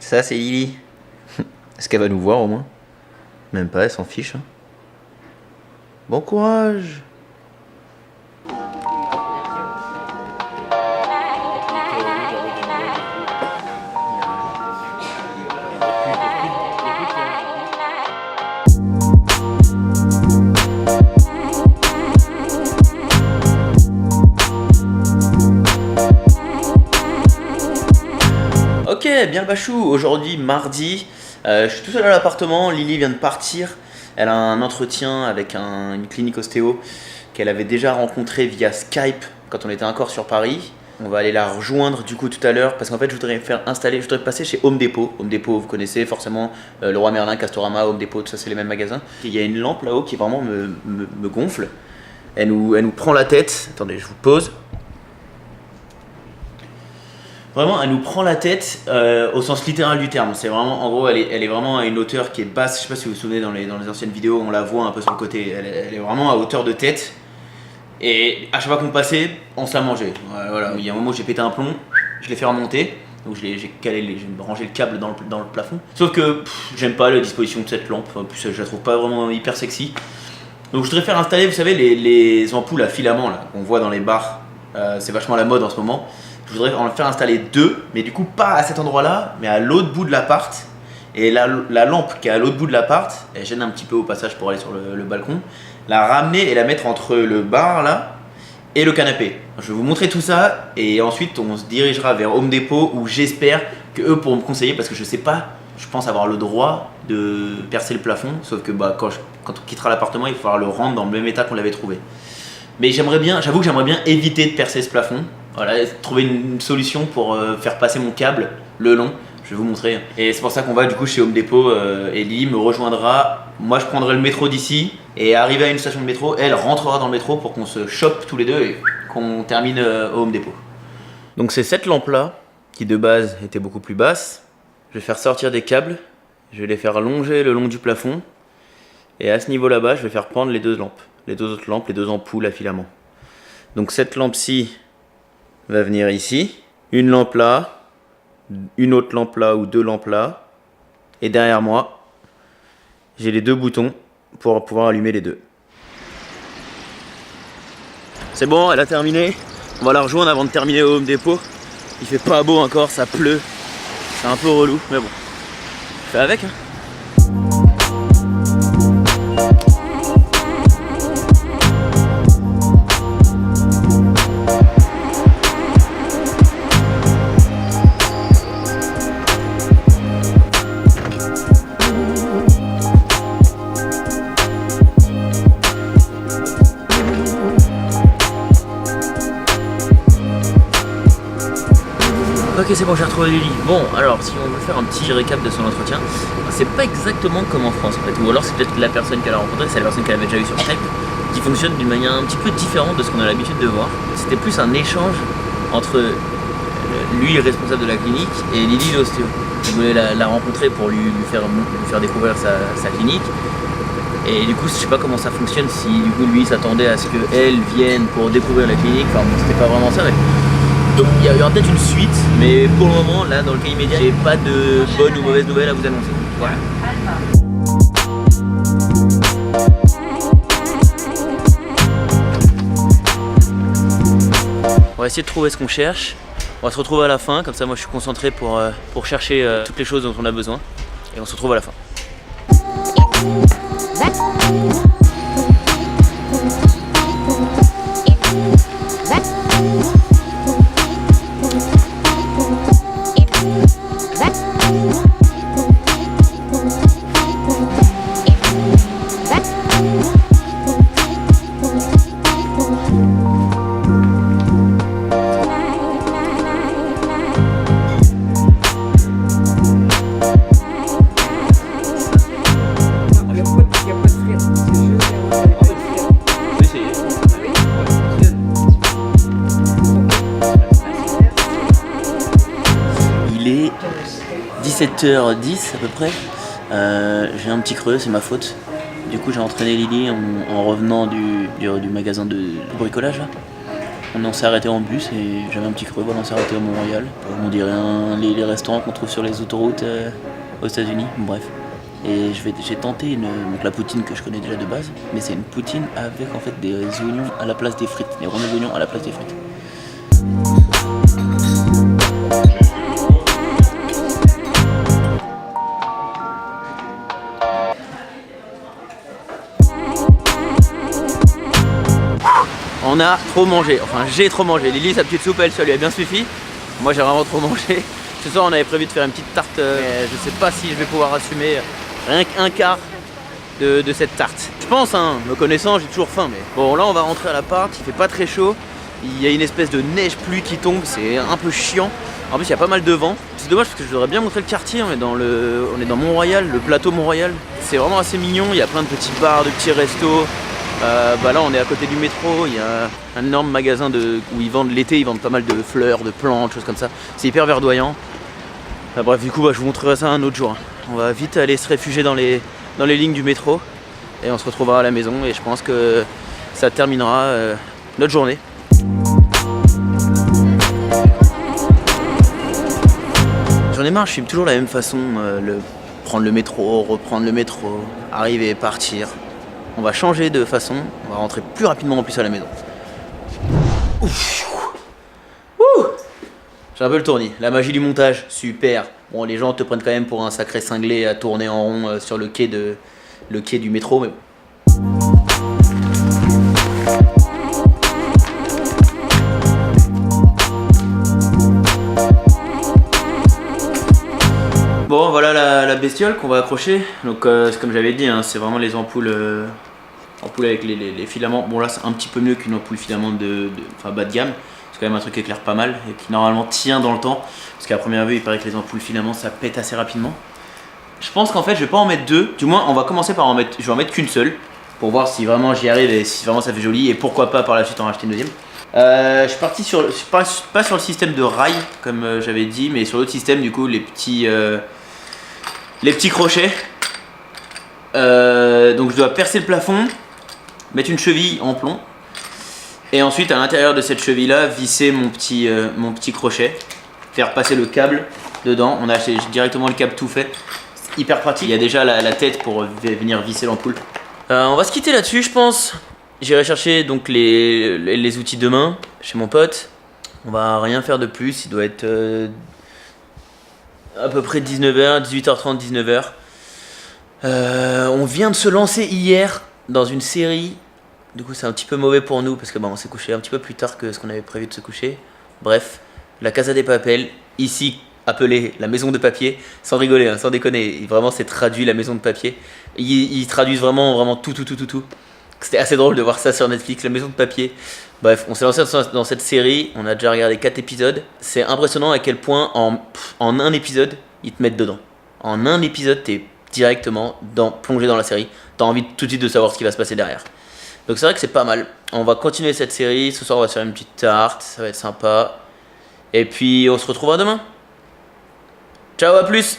Ça, c'est Lily. Est-ce qu'elle va nous voir au moins? Même pas, elle s'en fiche. Hein. Bon courage. Ok, bien le bachou, aujourd'hui mardi, je suis tout seul à l'appartement, Lily vient de partir, elle a un entretien avec une clinique ostéo qu'elle avait déjà rencontrée via Skype quand on était encore sur Paris. On va aller la rejoindre du coup tout à l'heure parce qu'en fait je voudrais passer chez Home Depot. Home Depot, vous connaissez forcément Leroy Merlin, Castorama, Home Depot, tout ça c'est les mêmes magasins. Il y a une lampe là-haut qui vraiment me gonfle, elle nous prend la tête, attendez je vous pose. Vraiment, elle nous prend la tête au sens littéral du terme. C'est vraiment, en gros, elle est vraiment à une hauteur qui est basse. Je sais pas si vous vous souvenez dans les anciennes vidéos, on la voit un peu sur le côté. Elle est vraiment à hauteur de tête. Et à chaque fois qu'on passait, on se la mangeait. Voilà. Il y a un moment où j'ai pété un plomb, je l'ai fait remonter. Donc j'ai rangé le câble dans le plafond. Sauf que j'aime pas la disposition de cette lampe. En plus, je la trouve pas vraiment hyper sexy. Donc je voudrais faire installer, vous savez, les ampoules à filaments là qu'on voit dans les bars. C'est vachement la mode en ce moment. Je voudrais en faire installer deux, mais du coup pas à cet endroit-là, mais à l'autre bout de l'appart. Et la lampe qui est à l'autre bout de l'appart, elle gêne un petit peu au passage pour aller sur le balcon. La ramener et la mettre entre le bar là et le canapé. Je vais vous montrer tout ça et ensuite on se dirigera vers Home Depot où j'espère que eux pourront me conseiller parce que je sais pas, je pense avoir le droit de percer le plafond. Sauf que quand on quittera l'appartement, il va falloir le rendre dans le même état qu'on l'avait trouvé. Mais j'avoue que j'aimerais bien éviter de percer ce plafond. Voilà, trouver une solution pour faire passer mon câble le long. Je vais vous montrer. Et c'est pour ça qu'on va du coup chez Home Depot et Lily me rejoindra. Moi je prendrai le métro d'ici et arrivé à une station de métro, elle rentrera dans le métro pour qu'on se chope tous les deux et qu'on termine au Home Depot. Donc c'est cette lampe là qui de base était beaucoup plus basse. Je vais faire sortir des câbles, je vais les faire longer le long du plafond et à ce niveau là-bas je vais faire prendre les deux lampes, les deux autres lampes, les deux ampoules à filaments. Donc cette lampe-ci va venir ici, une lampe là, une autre lampe là ou deux lampes là, et derrière moi, j'ai les deux boutons pour pouvoir allumer les deux. C'est bon, elle a terminé. On va la rejoindre avant de terminer au Home Depot. Il fait pas beau encore, ça pleut. C'est un peu relou, mais bon. Je fais avec, hein. Ok, c'est bon, j'ai retrouvé Lily. Bon, alors si on veut faire un petit récap de son entretien, c'est pas exactement comme en France en fait, ou alors c'est peut-être la personne qu'elle a rencontrée, c'est la personne qu'elle avait déjà eu sur Skype, qui fonctionne d'une manière un petit peu différente de ce qu'on a l'habitude de voir. C'était plus un échange entre lui, responsable de la clinique, et Lily, l'ostéo. Il voulait la rencontrer pour lui faire découvrir sa clinique. Et du coup, je sais pas comment ça fonctionne, si du coup lui s'attendait à ce qu'elle vienne pour découvrir la clinique, enfin bon, c'était pas vraiment ça, mais... Donc il y aura peut-être une suite, mais pour le moment, là, dans le cas immédiat, j'ai pas de bonnes ou mauvaises nouvelles à vous annoncer. Voilà. On va essayer de trouver ce qu'on cherche. On va se retrouver à la fin, comme ça moi je suis concentré pour chercher toutes les choses dont on a besoin. Et on se retrouve à la fin. Il est 17h10 à peu près. J'ai un petit creux, c'est ma faute. Du coup j'ai entraîné Lily en revenant du magasin de bricolage là. On s'est arrêté en bus et j'avais un petit creux, voilà, on s'est arrêté à Mont-Royal. On dirait les restaurants qu'on trouve sur les autoroutes aux États-Unis, bref. Et j'ai tenté donc la poutine que je connais déjà de base, mais c'est une poutine avec en fait des oignons à la place des frites, des rondelles d'oignons à la place des frites. On a trop mangé, enfin j'ai trop mangé. Lily, sa petite soupe, ça lui a bien suffi. Moi j'ai vraiment trop mangé. Ce soir on avait prévu de faire une petite tarte, mais je sais pas si je vais pouvoir assumer rien qu'un quart de cette tarte. Je pense, hein, me connaissant, j'ai toujours faim. Mais bon, là on va rentrer à l'appart, il fait pas très chaud. Il y a une espèce de neige-pluie qui tombe, c'est un peu chiant. En plus il y a pas mal de vent. C'est dommage parce que je voudrais bien montrer le quartier. On est dans Mont-Royal, le plateau Mont-Royal. C'est vraiment assez mignon, il y a plein de petits bars, de petits restos. Là on est à côté du métro, il y a un énorme magasin où ils vendent l'été, ils vendent pas mal de fleurs, de plantes, choses comme ça. C'est hyper verdoyant. Bref, du coup je vous montrerai ça un autre jour. On va vite aller se réfugier dans les lignes du métro et on se retrouvera à la maison et je pense que ça terminera notre journée. J'en ai marre, je filme toujours la même façon, prendre le métro, reprendre le métro, arriver et partir. On va changer de façon, on va rentrer plus rapidement en plus à la maison. Ouf. Ouh. J'ai un peu le tournis, la magie du montage, super. Bon, les gens te prennent quand même pour un sacré cinglé à tourner en rond sur le quai du métro, mais bon. Bon, voilà la bestiole qu'on va accrocher. Donc comme j'avais dit, hein, c'est vraiment les ampoules avec les filaments. Bon là c'est un petit peu mieux qu'une ampoule filament enfin bas de gamme. C'est quand même un truc qui éclaire pas mal et qui normalement tient dans le temps. Parce qu'à première vue il paraît que les ampoules filaments ça pète assez rapidement. Je pense qu'en fait je vais pas en mettre deux. Du moins on va commencer par je vais en mettre qu'une seule. Pour voir si vraiment j'y arrive et si vraiment ça fait joli. Et pourquoi pas par la suite en racheter une deuxième. Je suis parti pas sur le système de rail comme j'avais dit. Mais sur l'autre système du coup les petits crochets. Donc je dois percer le plafond, mettre une cheville en plomb et ensuite à l'intérieur de cette cheville là visser mon petit crochet, faire passer le câble dedans. On a acheté directement le câble tout fait, c'est hyper pratique. Il y a déjà la tête pour venir visser l'ampoule. On va se quitter là-dessus je pense. J'irai chercher donc les outils demain chez mon pote. On va rien faire de plus, il doit être à peu près 19h, 18h30, 19h. On vient de se lancer hier dans une série. Du coup c'est un petit peu mauvais pour nous parce que on s'est couché un petit peu plus tard que ce qu'on avait prévu de se coucher. Bref, la Casa de Papel, ici appelée la maison de papier, sans rigoler, hein, sans déconner. Vraiment c'est traduit la maison de papier. Ils traduisent vraiment tout. C'était assez drôle de voir ça sur Netflix, la maison de papier. Bref, on s'est lancé dans cette série, on a déjà regardé 4 épisodes. C'est impressionnant à quel point en un épisode, ils te mettent dedans. En un épisode, t'es directement plongé dans la série. T'as envie tout de suite de savoir ce qui va se passer derrière. Donc c'est vrai que c'est pas mal. On va continuer cette série, ce soir on va se faire une petite tarte, ça va être sympa. Et puis on se retrouvera demain. Ciao, à plus.